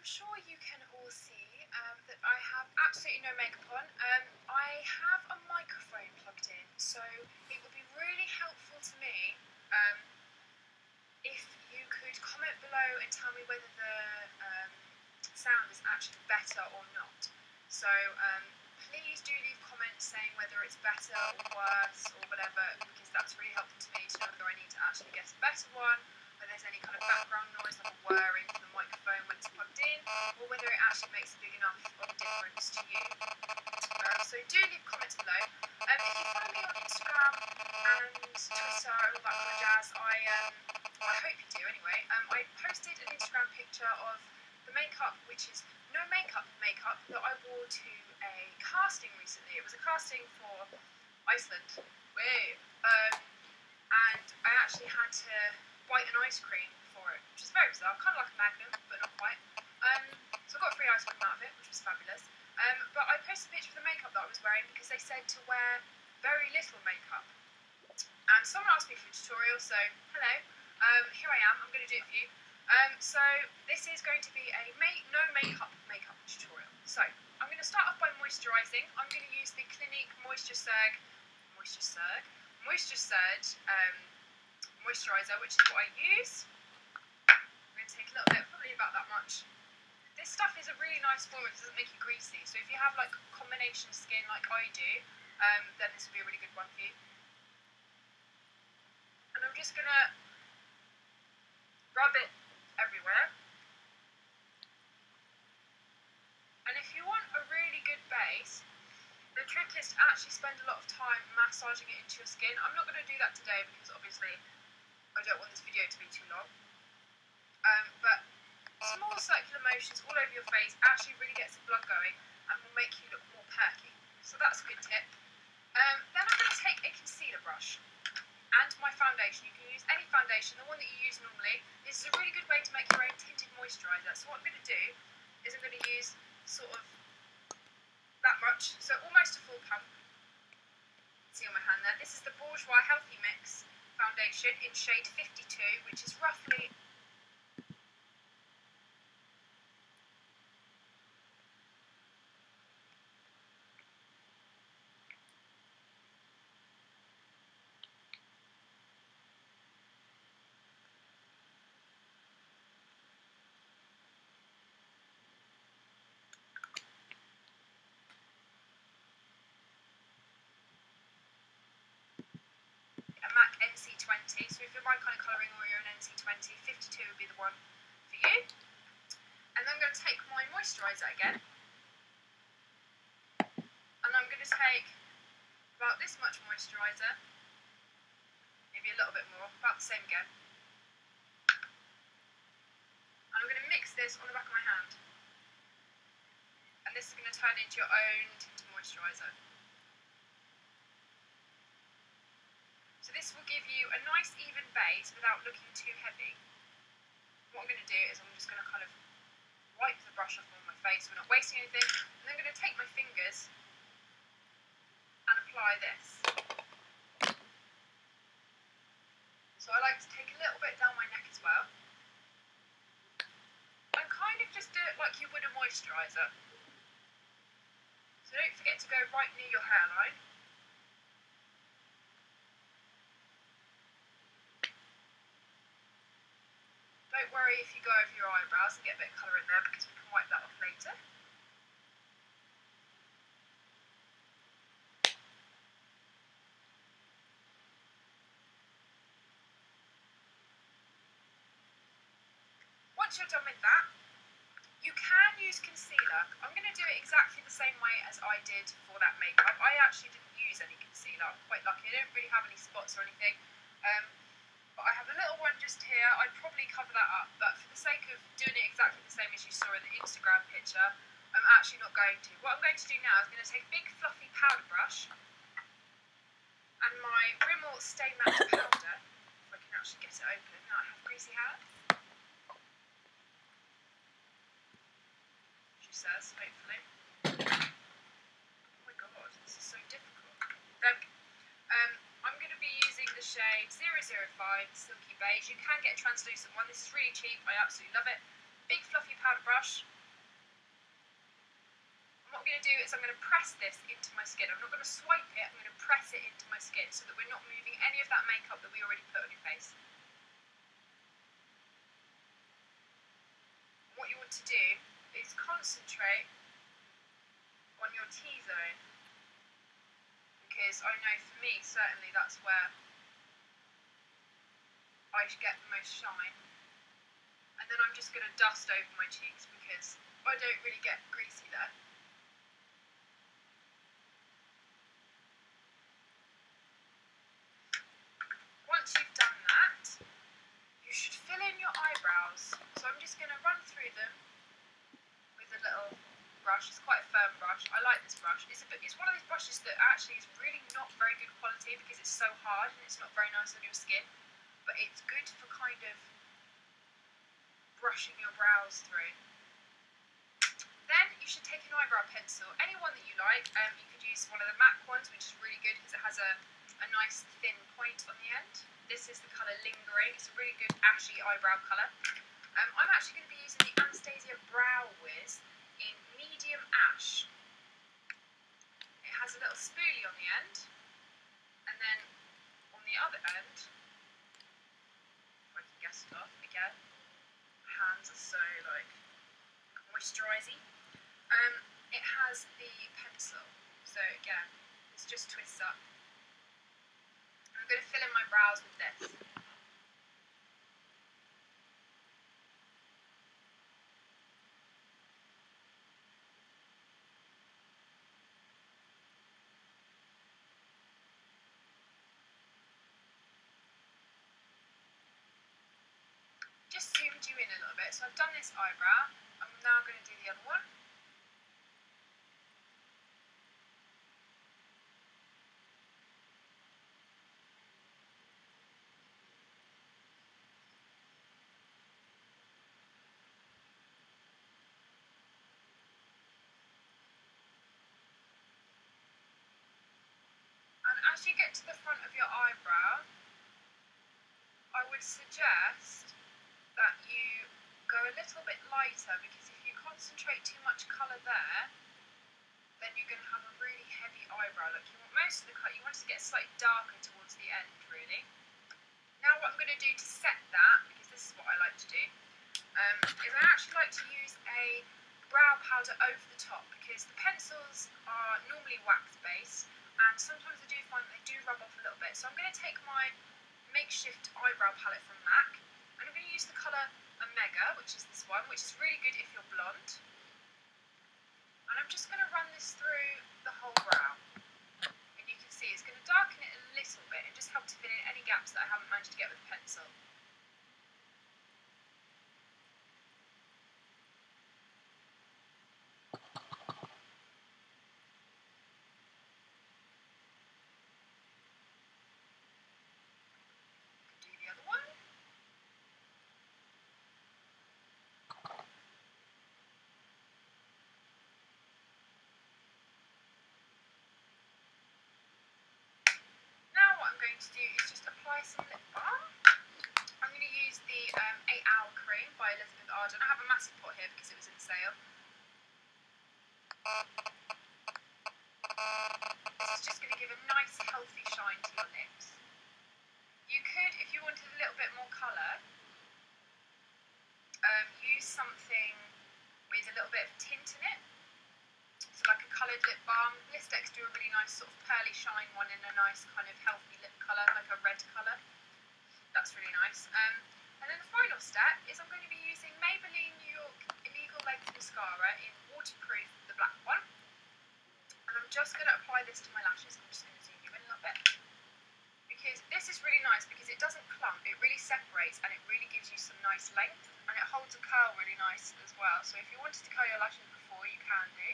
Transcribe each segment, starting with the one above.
sure you can all see that I have absolutely no makeup on. I have a microphone plugged in, so it would be really helpful to me if you could comment below and tell me whether the sound is actually better or not. So please do leave comments saying whether it's better or worse or whatever, because that's really helpful to me to know whether I need to actually get a better one, whether there's any kind of background noise like a whirring from the microphone when it's plugged in, or whether it actually makes a big enough of a difference to you. So do leave comments below. If you follow me on Instagram and Twitter and all that kind of jazz, I hope you do anyway. I posted an Instagram picture of the makeup, which is no makeup that I wore to a casting recently. It was a casting for Iceland. And I actually had to bite an ice cream for it, which is very bizarre, kind of like a Magnum, but not quite. So I got a free ice cream out of it, which was fabulous. But I posted a picture of the makeup that I was wearing because they said to wear very little makeup. And someone asked me for a tutorial, so hello, here I am, I'm going to do it for you. So this is going to be a no makeup tutorial. So I'm going to start off by moisturising. I'm going to use the Clinique Moisture Surge moisturiser, which is what I use. I'm going to take a little bit, probably about that much. This stuff is a really nice formula, it doesn't make you greasy. So if you have like combination skin like I do, then this will be a really good one for you. And I'm just going to rub it everywhere. And if you want a really good base, the trick is to actually spend a lot of time massaging it into your skin. I'm not going to do that today because obviously I don't want this video to be too long. But small circular motions all over your face actually really gets the blood going and will make you look more perky. So that's a good tip. Then I'm going to take a concealer brush and my foundation. You can use any foundation, the one that you use normally. This is a really good way to make your own tinted moisturiser. So what I'm going to do is I'm going to use sort of that much, so almost a full pump. See on my hand there. This is the Bourjois Healthy Mix foundation in shade 52, which is roughly NC20, so if you're my kind of colouring or you're an NC20, 52 would be the one for you. And then I'm going to take my moisturiser again, and I'm going to take about this much moisturiser, maybe a little bit more, about the same again. And I'm going to mix this on the back of my hand. And this is going to turn into your own tinted moisturiser. So this will give you a nice even base without looking too heavy. What I'm going to do is I'm just going to kind of wipe the brush off on my face, so we're not wasting anything. And then I'm going to take my fingers and apply this. So I like to take a little bit down my neck as well. And kind of just do it like you would a moisturiser. So don't forget to go right near your hairline. Don't worry if you go over your eyebrows and get a bit of colour in there, because we can wipe that off later. Once you're done with that, you can use concealer. I'm going to do it exactly the same way as I did for that makeup. I actually didn't use any concealer. I'm quite lucky. I don't really have any spots or anything. But I have a little one just here. I'd probably cover that up, but for the sake of doing it exactly the same as you saw in the Instagram picture, I'm actually not going to. What I'm going to do now is I'm going to take a big fluffy powder brush and my Rimmel Stay Matte powder, if I can actually get it open. Now I have greasy hands. She says, hopefully. Oh my god, this is so difficult. There we go. I'm going to be using the shade 005 Silky Beige. You can get a translucent one. This is really cheap. I absolutely love it. Big fluffy powder brush. is I'm going to press this into my skin. I'm not going to swipe it, I'm going to press it into my skin so that we're not moving any of that makeup that we already put on your face. What you want to do is concentrate on your T-zone, because I know for me, certainly that's where I should get the most shine. And then I'm just going to dust over my cheeks because I don't really get greasy there. Once you've done that, you should fill in your eyebrows. So I'm just going to run through them with a little brush. It's quite a firm brush. I like this brush. It's one of those brushes that actually is really not very good quality because it's so hard and it's not very nice on your skin. But it's good for kind of brushing your brows through. Then you should take an eyebrow pencil, any one that you like. You could use one of the MAC ones, which is really good because it has a nice thin point on the end. This is the colour Lingering. It's a really good ashy eyebrow colour. I'm actually going to be using the Anastasia Brow Wiz in medium ash. It has a little spoolie on the end, and then on the other end, if I can guess it off again, hands are so like moisturizing. It has the pencil, so again, this just twists up. I'm going to fill in my brows with this. Just zoomed you in a little bit, so I've done this eyebrow. I'm now going to do the other one. And as you get to the front of your eyebrow, I would suggest that you go a little bit lighter, because if you concentrate too much colour there, then you're going to have a really heavy eyebrow look. You want most of the colour, you want it to get slightly darker towards the end, really. Now what I'm going to do to set that, because this is what I like to do, is I actually like to use a brow powder over the top, because the pencils are normally wax based, and sometimes I do find that they do rub off a little bit. So I'm going to take my makeshift eyebrow palette from MAC, and I'm going to use the colour Omega, which is this one, which is really good if you're blonde. And I'm just going to run this through the whole brow. And you can see it's going to darken it a little bit and just help to fill in any gaps that I haven't managed to get with the pencil. Do the other one. Now what I'm going to do is just apply some lip balm. I'm going to use the 8 Hour Cream by Elizabeth Arden. I have a massive pot here because it was in sale. This is just going to give a nice healthy shine to your lips. You could, if you wanted a little bit more colour, use something with a little bit of tint in it. So like a coloured lip balm. Listex do a really nice sort of pearly shine one in a nice kind of healthy lip colour, like a red colour. That's really nice. And then the final step is I'm going to be using Maybelline New York Illegal Length Mascara in Waterproof, the black one. And I'm just going to apply this to my lashes. I'm just going to zoom you in a little bit. Because this is really nice because it doesn't clump, it really separates and it really gives you some nice length. And it holds a curl really nice as well. So if you wanted to curl your lashes before, you can do.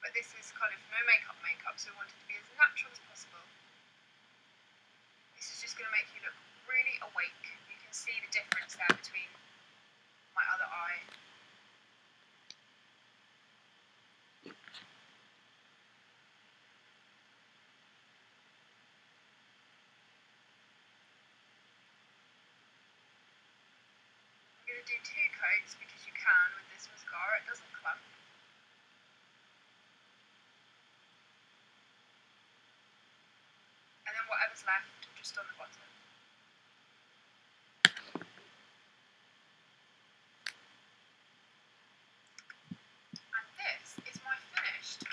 But this is kind of no makeup, so we want it to be as natural as possible. This is just going to make you look really awake. You can see the difference there between my other eye. I'm going to do 2 coats because you can with this mascara, it doesn't clump. colours left just on the bottom. And this is my finished.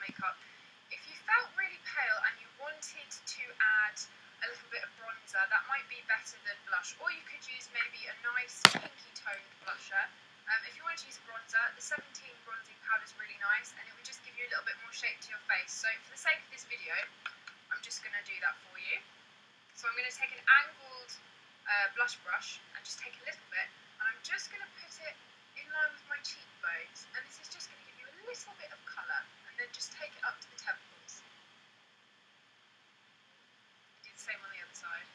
Makeup. If you felt really pale and you wanted to add a little bit of bronzer, that might be better than blush, or you could use maybe a nice pinky toned blusher. If you want to use a bronzer, the 17 bronzing powder is really nice, and it would just give you a little bit more shape to your face. So for the sake of this video, I'm just going to do that for you. So I'm going to take an angled blush brush and just take a little bit, and I'm just going to put it in line with my cheekbones, and this is just going to give you a little bit of colour, and then just take it up to the temples. Do the same on the other side.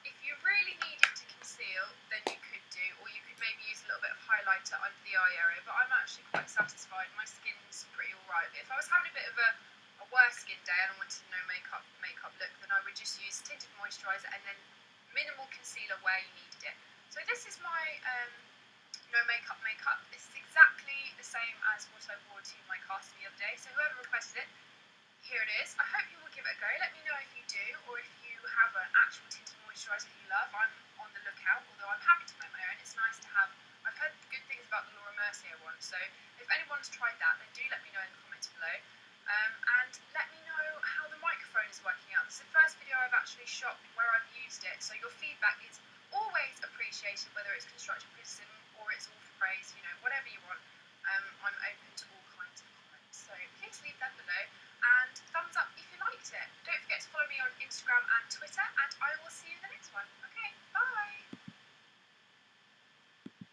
If you really needed to conceal, then you could do, or you could maybe use a little bit of highlighter under the eye area, but I'm actually quite satisfied. My skin's pretty alright. If I was having a bit of a worse skin day and I wanted no makeup look, then I would just use tinted moisturiser and then minimal concealer where you needed it. So this is my no makeup. This is exactly the same as what I wore to my casting the other day, so whoever requested it, here it is. I hope you will give it a go. Let me know if you do, or if you have an actual tinted moisturiser that you love. I'm on the lookout, although I'm happy to make my own. It's nice to have. I've heard good things about the Laura Mercier one, so if anyone's tried that, then do let me know in the comments below. And let me know how the microphone is working out. This is the first video I've actually shot where I've used it, so your feedback is always appreciated, whether it's constructive criticism,